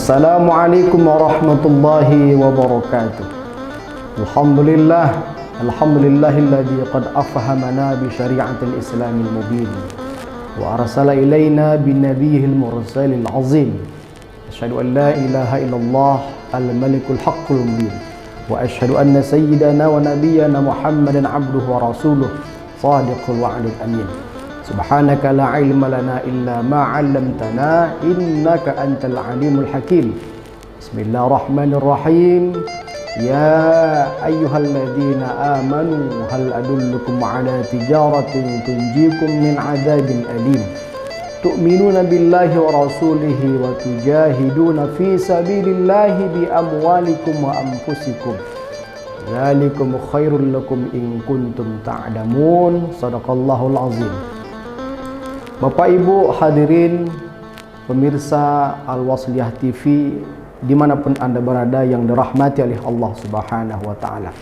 Assalamualaikum warahmatullahi wabarakatuh. Alhamdulillahilladzi qad afhamana bi syari'atil islamil mubin wa arsala ilaina bin nabiyyil mursalil azim. Asyhadu an la ilaha illallah al-malikul haqqul mubin wa asyhadu anna sayyidana wa nabiyyana Muhammadan abduhu wa rasuluh shadiqul wa'dil amin. Subhanaka la ilma lana illa ma 'allamtana innaka antal alimul hakim. Bismillahirrahmanirrahim. Ya ayyuhalladzina amanu hal adullukum 'ala tijaratin tunjikum min 'adzabin alim. Tu'minuna billahi wa rasulihi wa tujahiduna fi sabilillahi bi amwalikum wa anfusikum. Dzalikum khairul lakum in kuntum ta'lamun. Shadaqallahul azim. Bapak Ibu hadirin pemirsa Al-Wasliyah TV dimanapun Anda berada yang dirahmati oleh Allah Subhanahu wa Ta'ala,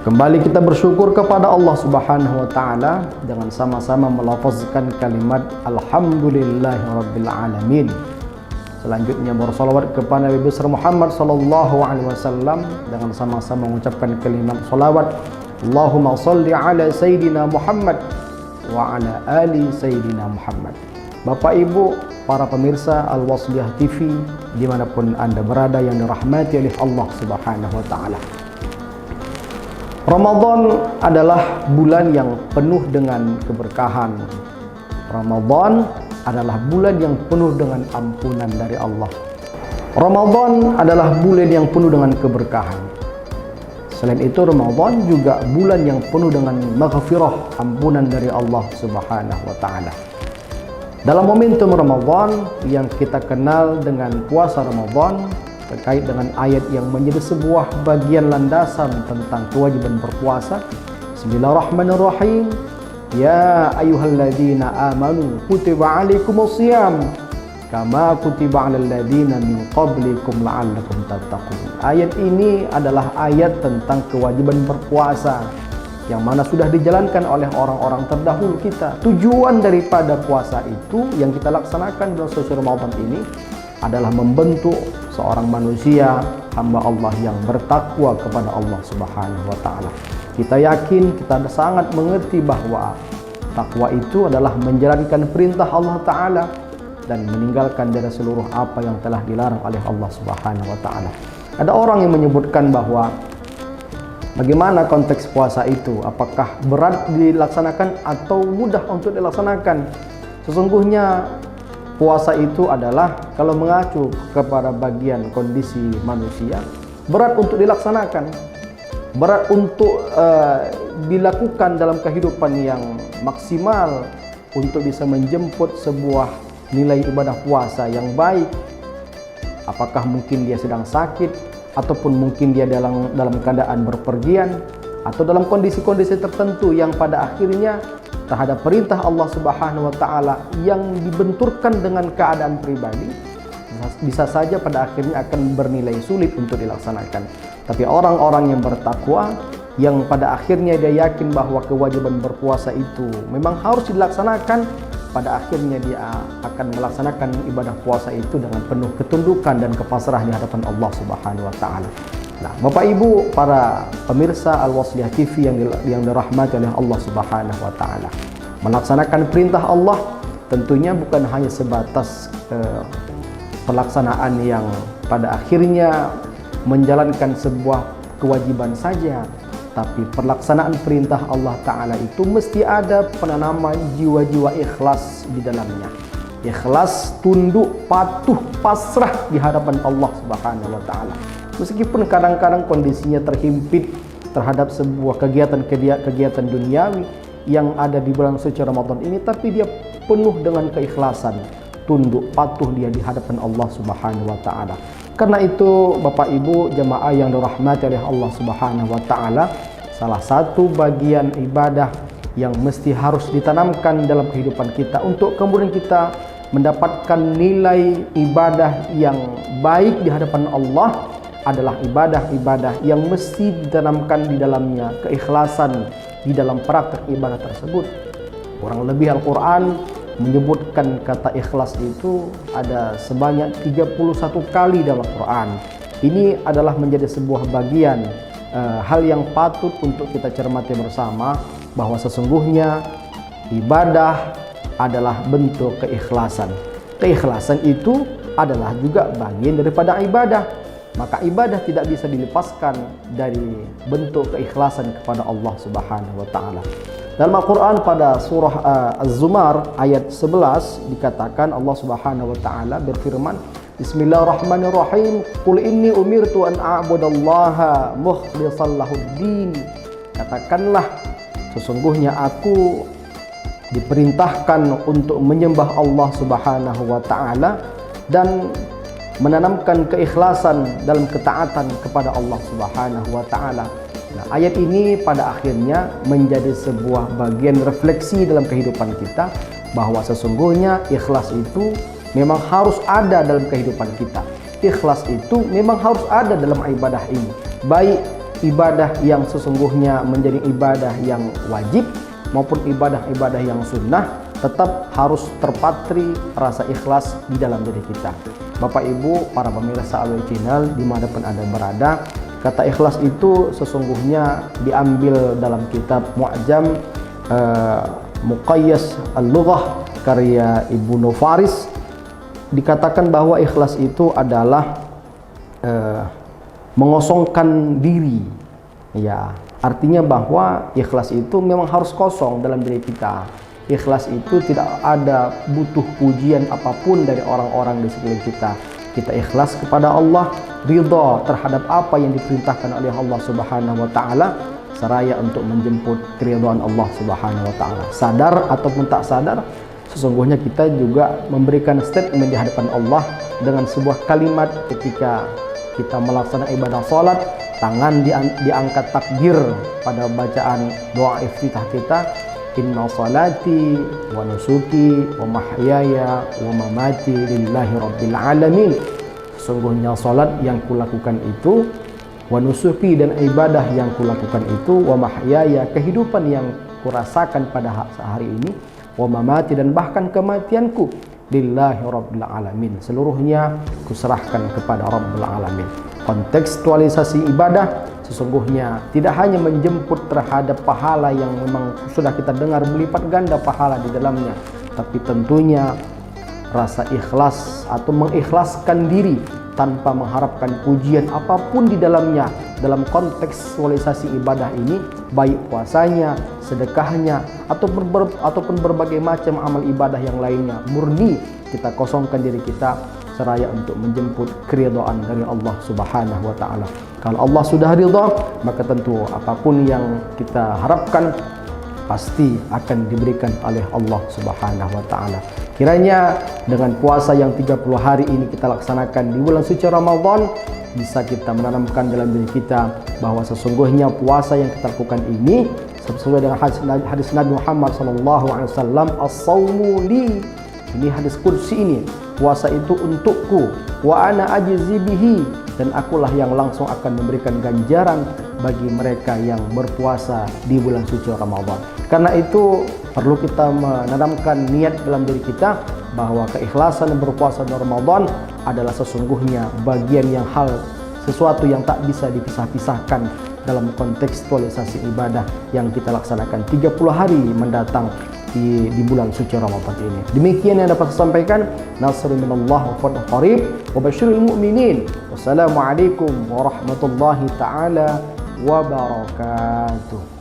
kembali kita bersyukur kepada Allah Subhanahu wa Ta'ala dengan sama-sama melafazkan kalimat Alhamdulillahirabbil alamin. Selanjutnya bersalawat kepada Nabi besar Muhammad sallallahu alaihi wasallam dengan sama-sama mengucapkan kalimat salawat Allahumma shalli ala sayyidina Muhammad wa ala ali sayyidina Muhammad. Bapak Ibu para pemirsa Al-Wasliyah TV dimanapun Anda berada yang dirahmati oleh Allah Subhanahu wa Ta'ala, Ramadan adalah bulan yang penuh dengan keberkahan. Ramadan adalah bulan yang penuh dengan ampunan dari Allah. Ramadan adalah bulan yang penuh dengan keberkahan. Selain itu Ramadan juga bulan yang penuh dengan maghfirah, ampunan dari Allah Subhanahu wa Ta'ala. Dalam momentum Ramadan yang kita kenal dengan puasa Ramadan, terkait dengan ayat yang menjadi sebuah bagian landasan tentang kewajiban berpuasa. Bismillahirrahmanirrahim. Ya ayyuhalladzina amanu kutiba alaikumusiyam kama kutiba 'alal ladzina min qablikum la'allakum tattaqun. Ayat ini adalah ayat tentang kewajiban berpuasa yang mana sudah dijalankan oleh orang-orang terdahulu kita. Tujuan daripada puasa itu yang kita laksanakan dalam suci Ramadan ini adalah membentuk seorang manusia hamba Allah yang bertakwa kepada Allah Subhanahu wa Ta'ala. Kita yakin, kita sangat mengerti bahwa takwa itu adalah menjalankan perintah Allah Ta'ala dan meninggalkan dari seluruh apa yang telah dilarang oleh Allah Subhanahu wa Ta'ala. Ada orang yang menyebutkan bahwa bagaimana konteks puasa itu, apakah berat dilaksanakan atau mudah untuk dilaksanakan. Sesungguhnya puasa itu adalah kalau mengacu kepada bagian kondisi manusia, berat untuk dilaksanakan, berat untuk dilakukan dalam kehidupan yang maksimal untuk bisa menjemput sebuah nilai ibadah puasa yang baik. Apakah mungkin dia sedang sakit, ataupun mungkin dia dalam keadaan berpergian, atau dalam kondisi-kondisi tertentu yang pada akhirnya terhadap perintah Allah Subhanahu wa Ta'ala yang dibenturkan dengan keadaan pribadi, bisa saja pada akhirnya akan bernilai sulit untuk dilaksanakan. Tapi orang-orang yang bertakwa, yang pada akhirnya dia yakin bahwa kewajiban berpuasa itu memang harus dilaksanakan, pada akhirnya dia akan melaksanakan ibadah puasa itu dengan penuh ketundukan dan kepasrahan di hadapan Allah Subhanahu wa Ta'ala. Nah, Bapak Ibu para pemirsa Al-Wasliyah TV yang dirahmati oleh Allah Subhanahu wa Ta'ala, melaksanakan perintah Allah tentunya bukan hanya sebatas pelaksanaan yang pada akhirnya menjalankan sebuah kewajiban saja, tapi pelaksanaan perintah Allah Ta'ala itu mesti ada penanaman jiwa-jiwa ikhlas di dalamnya. Ikhlas, tunduk, patuh, pasrah di hadapan Allah Subhanahu wa Ta'ala. Meskipun kadang-kadang kondisinya terhimpit terhadap sebuah kegiatan duniawi yang ada di bulan suci Ramadan ini, tapi dia penuh dengan keikhlasan, tunduk, patuh dia di hadapan Allah Subhanahu wa Ta'ala. Karena itu Bapak Ibu jamaah yang dirahmati oleh Allah Subhanahu wa Ta'ala, salah satu bagian ibadah yang mesti harus ditanamkan dalam kehidupan kita untuk kemudian kita mendapatkan nilai ibadah yang baik di hadapan Allah adalah ibadah-ibadah yang mesti ditanamkan di dalamnya keikhlasan di dalam praktek ibadah tersebut. Kurang lebih Al-Quran menyebutkan kata ikhlas itu ada sebanyak 31 kali dalam Al-Quran. Ini adalah menjadi sebuah bagian hal yang patut untuk kita cermati bersama, bahwa sesungguhnya ibadah adalah bentuk keikhlasan. Keikhlasan itu adalah juga bagian daripada ibadah. Maka ibadah tidak bisa dilepaskan dari bentuk keikhlasan kepada Allah Subhanahu wa taala. Dalam Al-Quran pada surah Az-Zumar ayat 11 dikatakan Allah Subhanahu wa taala berfirman, Bismillahirrahmanirrahim, Qul inni umirtu an a'budallaha mukhlishan lahuddin. Katakanlah, sesungguhnya aku diperintahkan untuk menyembah Allah Subhanahu wa taala dan menanamkan keikhlasan dalam ketaatan kepada Allah Subhanahu wa taala. Nah, ayat ini pada akhirnya menjadi sebuah bagian refleksi dalam kehidupan kita, bahwa sesungguhnya ikhlas itu memang harus ada dalam kehidupan kita. Ikhlas itu memang harus ada dalam ibadah ini. Baik ibadah yang sesungguhnya menjadi ibadah yang wajib maupun ibadah-ibadah yang sunnah, tetap harus terpatri rasa ikhlas di dalam diri kita. Bapak Ibu, para pemirsa AWL Channel dimanapun Anda berada, kata ikhlas itu sesungguhnya diambil dalam kitab Mu'jam Muqayyas Al-Lughah karya Ibnu Faris. Dikatakan bahwa ikhlas itu adalah mengosongkan diri. Ya, artinya bahwa ikhlas itu memang harus kosong dalam diri kita. Ikhlas itu tidak ada butuh pujian apapun dari orang-orang di sekeliling kita. Kita ikhlas kepada Allah, ridha terhadap apa yang diperintahkan oleh Allah Subhanahu wa taala, seraya untuk menjemput keridhaan Allah Subhanahu wa taala. Sadar ataupun tak sadar, sesungguhnya kita juga memberikan statement di hadapan Allah dengan sebuah kalimat ketika kita melaksanakan ibadah salat, tangan diangkat takbir pada bacaan doa iftitah kita, Inna salati wa nusuki wa mahyaya wa mamati lillahi rabbil alamin. Sesungguhnya salat yang kulakukan itu, wa nusuki dan ibadah yang kulakukan itu, wa mahyaya kehidupan yang kurasakan pada hari ini, wa mamati dan bahkan kematianku, lillahi rabbil alamin, seluruhnya kuserahkan kepada Rabbil alamin. Kontekstualisasi ibadah sesungguhnya tidak hanya menjemput terhadap pahala yang memang sudah kita dengar berlipat ganda pahala di dalamnya, tapi tentunya rasa ikhlas atau mengikhlaskan diri tanpa mengharapkan pujian apapun di dalamnya. Dalam kontekstualisasi ibadah ini, baik puasanya, sedekahnya, ataupun berbagai macam amal ibadah yang lainnya, murni kita kosongkan diri kita seraya untuk menjemput keridhaan dari Allah Subhanahu wa taala. Kalau Allah sudah ridha, maka tentu apapun yang kita harapkan pasti akan diberikan oleh Allah Subhanahu wa taala. Kiranya dengan puasa yang 30 hari ini kita laksanakan di bulan suci Ramadan, bisa kita menanamkan dalam diri kita bahwa sesungguhnya puasa yang kita lakukan ini sesuai dengan hadis Nabi Muhammad SAW, as-sawmu li. Ini hadis qudsi ini, puasa itu untukku, wa ana ajzi bihi, dan akulah yang langsung akan memberikan ganjaran bagi mereka yang berpuasa di bulan suci Ramadan. Karena itu perlu kita menanamkan niat dalam diri kita bahwa keikhlasan berpuasa di Ramadan adalah sesungguhnya bagian yang sesuatu yang tak bisa dipisah-pisahkan dalam kontekstualisasi ibadah yang kita laksanakan 30 hari mendatang di bulan suci Ramadan ini. Demikian yang dapat saya sampaikan. Nasrun minallah wa fadlun qarib wa basyiril mu'minin. Wassalamualaikum warahmatullahi taala wabarakatuh.